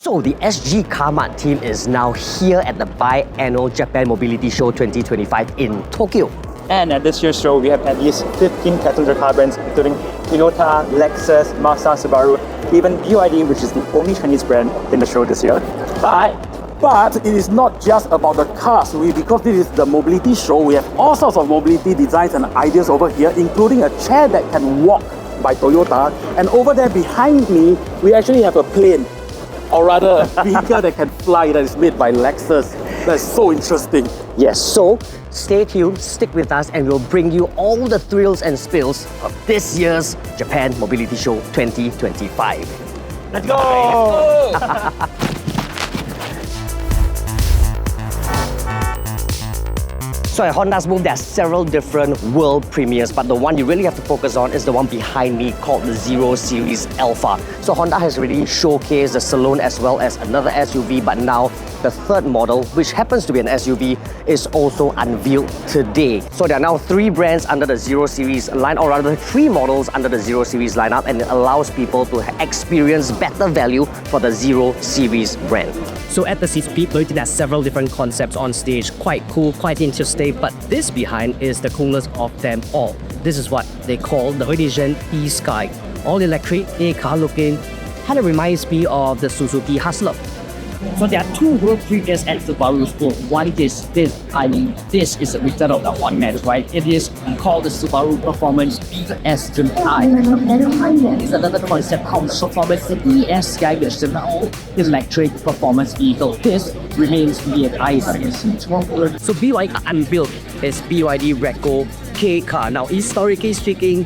So the Sgcarmart team is now here at the biannual Japan Mobility Show 2025 in Tokyo. And at this year's show, we have at least 15 passenger car brands, including Toyota, Lexus, Mazda, Subaru, even BYD, which is the only Chinese brand in the show this year. But it is not just about the cars. Because this is the mobility show, we have all sorts of mobility designs and ideas over here, including a chair that can walk by Toyota. And over there behind me, we actually have a plane, or rather a vehicle that can fly that is made by Lexus. That's so interesting. Yes, so stay tuned, stick with us, and we'll bring you all the thrills and spills of this year's Japan Mobility Show 2025. Let's go! So at Honda's booth, there are several different world premieres, but the one you really have to focus on is the one behind me called the Zero Series Alpha. So Honda has really showcased the Saloon as well as another SUV, but now the third model, which happens to be an SUV, is also unveiled today. So there are now 3 brands under the Zero Series line, or rather 3 models under the Zero Series lineup, and it allows people to experience better value for the Zero Series brand. So at the CCP, there are several different concepts on stage, quite cool, quite interesting, but this behind is the coolest of them all. This is what they call the Reimagined e-Sky. All electric, A-car looking, kind of reminds me of the Suzuki Hustler. So there are 2 world premieres at Subaru's booth. One is this is a result of the Honda, right? It is called the Subaru Performance ES Gen I. And it's another concept called Performance ES Sky, which is an all-electric performance vehicle. This remains to be an ICE. So BYD unveiled is BYD Reco K car. Now, historically speaking,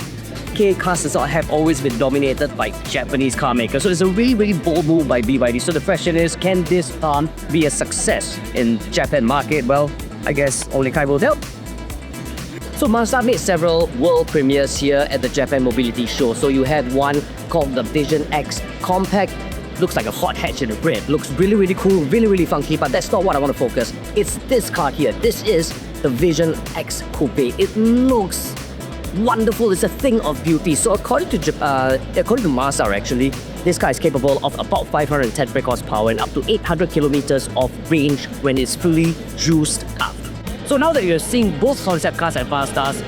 K cars have always been dominated by Japanese car makers. So it's a really, really bold move by BYD. So the question is, can this car be a success in Japan market? Well, I guess only time will tell. So Mazda made several world premieres here at the Japan Mobility Show. So you had one called the Vision X Compact. Looks like a hot hatch in a bread. Looks really, really cool, really, really funky, but that's not what I want to focus. It's this car here. This is the Vision X Coupe. It looks wonderful. It's a thing of beauty. So according to Mazda, actually, this car is capable of about 510 brake horsepower and up to 800 kilometers of range when it's fully juiced up. So now that you're seeing both concept cars at Mazda's,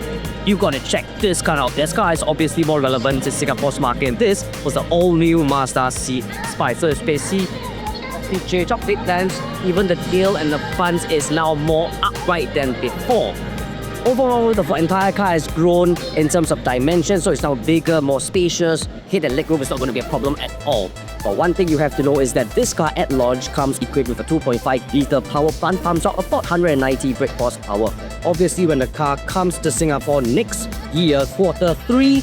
you gotta check this car out. This car is obviously more relevant to Singapore's market, and this was the all-new Mazda CX-5. So it's basically feature chocolate lens. Even the tail and the front is now more upright than before. Overall, the entire car has grown in terms of dimensions, so it's now bigger, more spacious. Head and leg room is not going to be a problem at all. But one thing you have to know is that this car at launch comes equipped with a 2.5-litre power plant, pumps out about 190 brake horsepower. Obviously, when the car comes to Singapore next year, Q3,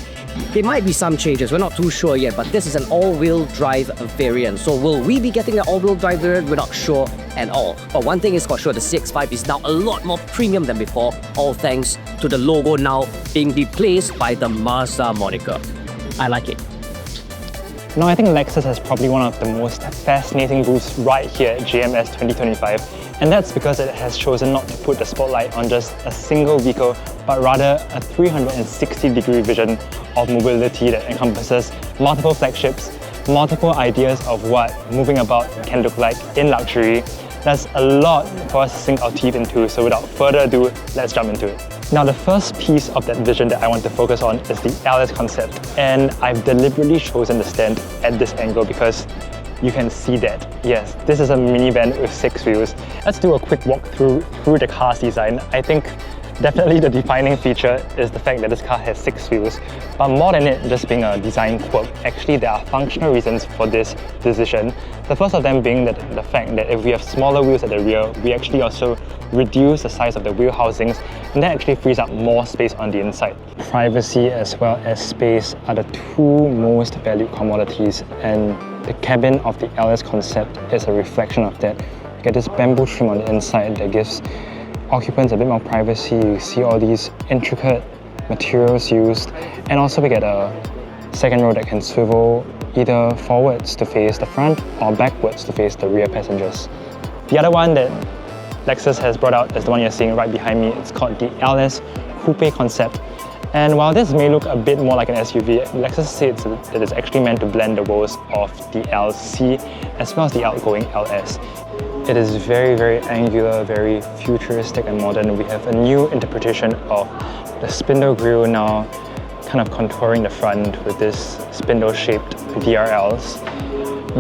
there might be some changes. We're not too sure yet, but this is an all-wheel drive variant. So will we be getting an all-wheel drive variant? We're not sure at all. But one thing is for sure, the CX-5 is now a lot more premium than before, all thanks to the logo now being replaced by the Mazda moniker. I like it. Now, I think Lexus has probably one of the most fascinating booths right here at JMS 2025, and that's because it has chosen not to put the spotlight on just a single vehicle, but rather a 360-degree vision of mobility that encompasses multiple flagships, multiple ideas of what moving about can look like in luxury. There's a lot for us to sink our teeth into, so without further ado, let's jump into it. Now, the first piece of that vision that I want to focus on is the LS concept, and I've deliberately chosen to stand at this angle because you can see that. Yes, this is a minivan with 6 wheels. Let's do a quick walk through the car's design. I think definitely the defining feature is the fact that this car has 6 wheels, but more than it just being a design quirk, actually there are functional reasons for this decision. The first of them being the fact that if we have smaller wheels at the rear, we actually also reduce the size of the wheel housings, and that actually frees up more space on the inside. Privacy as well as space are the 2 most valued commodities, and the cabin of the LS concept is a reflection of that. You get this bamboo trim on the inside that gives occupants a bit more privacy. You see all these intricate materials used, and also we get a second row that can swivel either forwards to face the front or backwards to face the rear passengers. The other one that Lexus has brought out is the one you're seeing right behind me. It's called the LS Coupe concept. And while this may look a bit more like an SUV, Lexus says it is actually meant to blend the worlds of the LC as well as the outgoing LS. It is very, very angular, very futuristic and modern. We have a new interpretation of the spindle grille now kind of contouring the front with this spindle-shaped DRLs.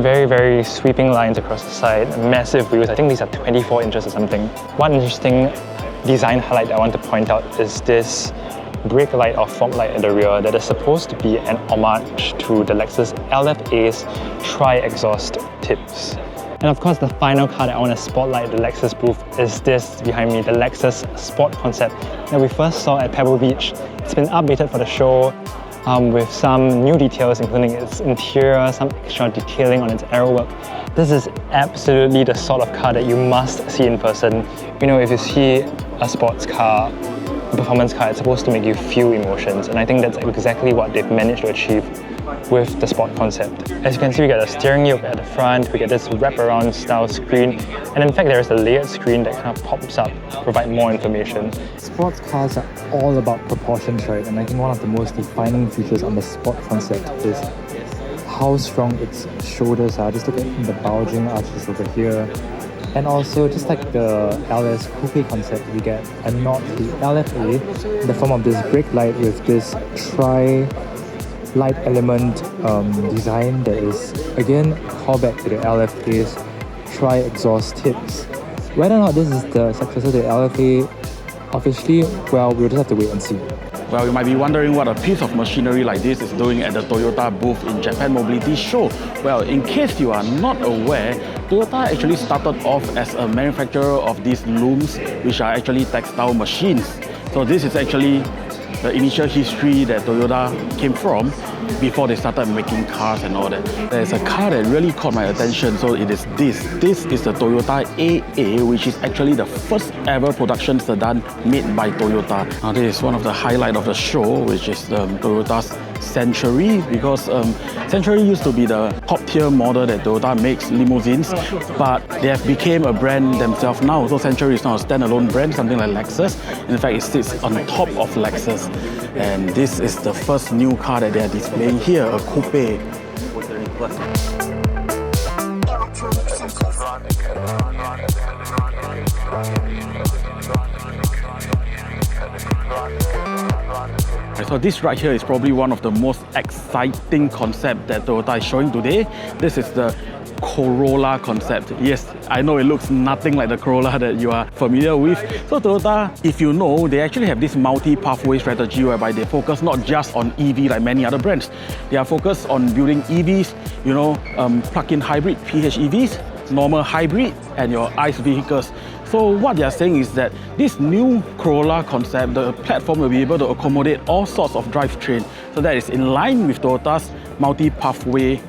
Very, very sweeping lines across the side, massive wheels. I think these are 24 inches or something. One interesting design highlight I want to point out is this brake light or fog light at the rear that is supposed to be an homage to the Lexus LFA's tri-exhaust tips. And of course, the final car that I want to spotlight the Lexus booth is this behind me, the Lexus Sport concept that we first saw at Pebble Beach. It's been updated for the show with some new details, including its interior, some extra detailing on its aerowork. This is absolutely the sort of car that you must see in person. You know, if you see a sports car, a performance car, it's supposed to make you feel emotions, and I think that's exactly what they've managed to achieve with the Sport concept. As you can see, we get a steering yoke at the front, we get this wraparound style screen, and in fact there is a layered screen that kind of pops up to provide more information. Sports cars are all about proportions, right? And I think one of the most defining features on the Sport concept is how strong its shoulders are. Just look at the bulging arches over here. And also, just like the LS Coupe concept, we get a nod to the LFA in the form of this brake light with this tri-light element design that is, again, a callback to the LFA's tri-exhaust tips. Whether or not this is the successor to the LFA officially, well, we'll just have to wait and see. Well, you might be wondering what a piece of machinery like this is doing at the Toyota booth in Japan Mobility Show. Well, in case you are not aware, Toyota actually started off as a manufacturer of these looms, which are actually textile machines. So this is actually the initial history that Toyota came from before they started making cars and all that. There's a car that really caught my attention, so it is this. This is the Toyota AA, which is actually the first ever production sedan made by Toyota. Now this is one of the highlights of the show, which is Toyota's Century, because Century used to be the top tier model that Toyota makes, limousines, but they have become a brand themselves now. So Century is now a standalone brand, something like Lexus. In fact, it sits on top of Lexus. And this is the first new car that they are displaying here, a coupe. So this right here is probably one of the most exciting concepts that Toyota is showing today. This is the Corolla concept. Yes, I know it looks nothing like the Corolla that you are familiar with. So Toyota, if you know, they actually have this multi-pathway strategy whereby they focus not just on EV like many other brands. They are focused on building EVs, you know, plug-in hybrid PHEVs, normal hybrid, and your ICE vehicles. So what they are saying is that this new Corolla concept, the platform will be able to accommodate all sorts of drivetrain. So that is in line with Toyota's multi-pathway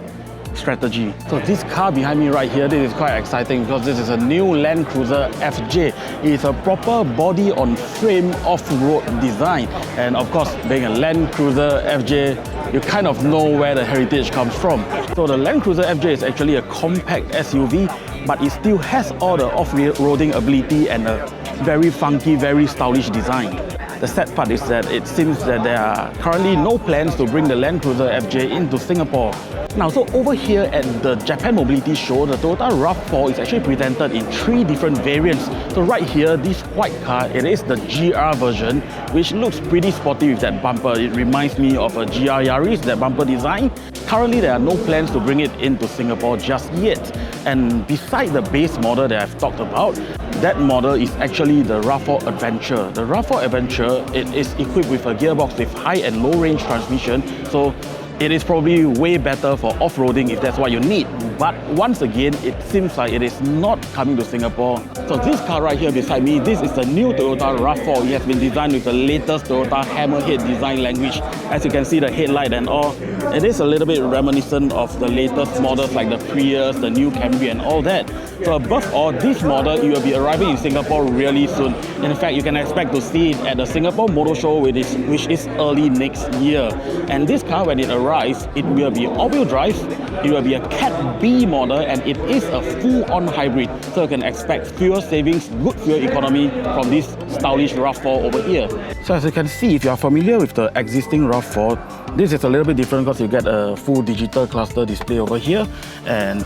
strategy. So this car behind me right here, this is quite exciting because this is a new Land Cruiser FJ. It is a proper body-on-frame off-road design. And of course, being a Land Cruiser FJ, you kind of know where the heritage comes from. So the Land Cruiser FJ is actually a compact SUV, but it still has all the off-roading ability and a very funky, very stylish design. The sad part is that it seems that there are currently no plans to bring the Land Cruiser FJ into Singapore. Now, so over here at the Japan Mobility Show, the Toyota RAV4 is actually presented in 3 different variants. So right here, this white car, it is the GR version, which looks pretty sporty with that bumper. It reminds me of a GR Yaris, that bumper design. Currently, there are no plans to bring it into Singapore just yet. And beside the base model that I've talked about, that model is actually the RAV4 Adventure. The RAV4 Adventure, it is equipped with a gearbox with high and low range transmission, so it is probably way better for off-roading if that's what you need. But once again, it seems like it is not coming to Singapore. So this car right here beside me, this is the new Toyota RAV4. It has been designed with the latest Toyota Hammerhead design language. As you can see, the headlight and all, it is a little bit reminiscent of the latest models like the Prius, the new Camry and all that. So above all, this model, it will be arriving in Singapore really soon. In fact, you can expect to see it at the Singapore Motor Show, which is early next year. And this car, when it arrives, it will be all-wheel drive, it will be a Cat B B model, and it is a full-on hybrid. So you can expect fuel savings, good fuel economy from this stylish RAV4 over here. So as you can see, if you are familiar with the existing RAV4, this is a little bit different because you get a full digital cluster display over here. And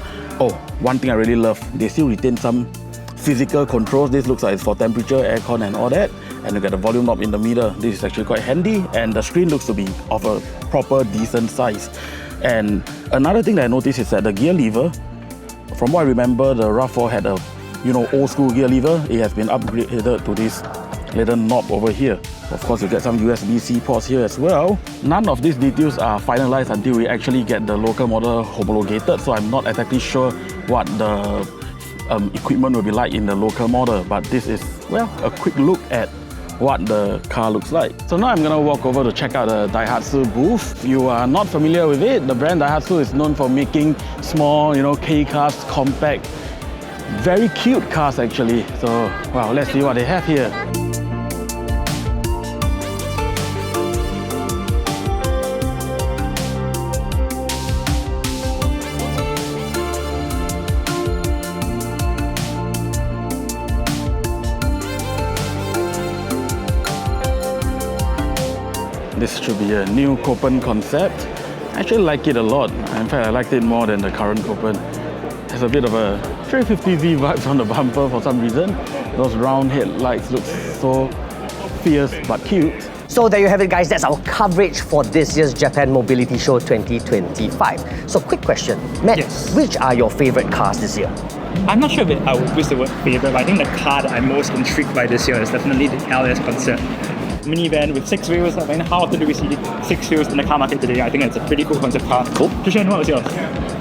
one thing I really love, they still retain some physical controls. This looks like it's for temperature, aircon and all that. And you get a volume knob in the middle. This is actually quite handy, and the screen looks to be of a proper decent size. And another thing that I noticed is that the gear lever, from what I remember, the RAV4 had a old school gear lever. It has been upgraded to this little knob over here. Of course, you get some USB-C ports here as well. None of these details are finalized until we actually get the local model homologated, so I'm not exactly sure what the equipment will be like in the local model, but this is, well, a quick look at what the car looks like. So now I'm gonna walk over to check out the Daihatsu booth. If you are not familiar with it, the brand Daihatsu is known for making small, K cars, compact, very cute cars actually. So, well, let's see what they have here. This should be a new Copen concept. I actually like it a lot. In fact, I liked it more than the current Copen. There's a bit of a 350Z vibes on the bumper for some reason. Those round headlights look so fierce but cute. So there you have it, guys. That's our coverage for this year's Japan Mobility Show 2025. So quick question, Matt, which are your favorite cars this year? I'm not sure if I would use the word favorite, but I think the car that I'm most intrigued by this year is definitely the LS Concept. Minivan with 6 wheels. I mean, how often do we see 6 wheels in the car market today? I think it's a pretty cool concept car. Cool. Kishan, what was yours?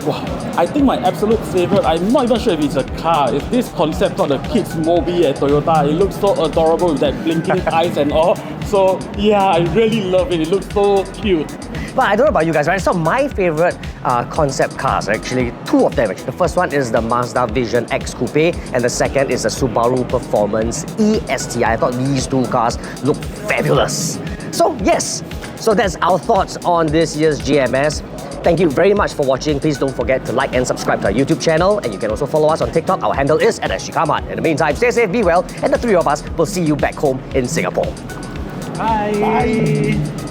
Wow, I think my absolute favorite, I'm not even sure if it's a car, it's this concept called the Kids Mobi at Toyota. It looks so adorable with that blinking eyes and all. So yeah, I really love it. It looks so cute. But I don't know about you guys, right? So my favorite concept cars, actually, two of them. Actually. The first one is the Mazda Vision X Coupe, and the second is the Subaru Performance ESTI. I thought these two cars look fabulous. So yes, so that's our thoughts on this year's GMS. Thank you very much for watching. Please don't forget to like and subscribe to our YouTube channel, and you can also follow us on TikTok. Our handle is @Sgcarmart. In the meantime, stay safe, be well, and the three of us will see you back home in Singapore. Bye. Bye.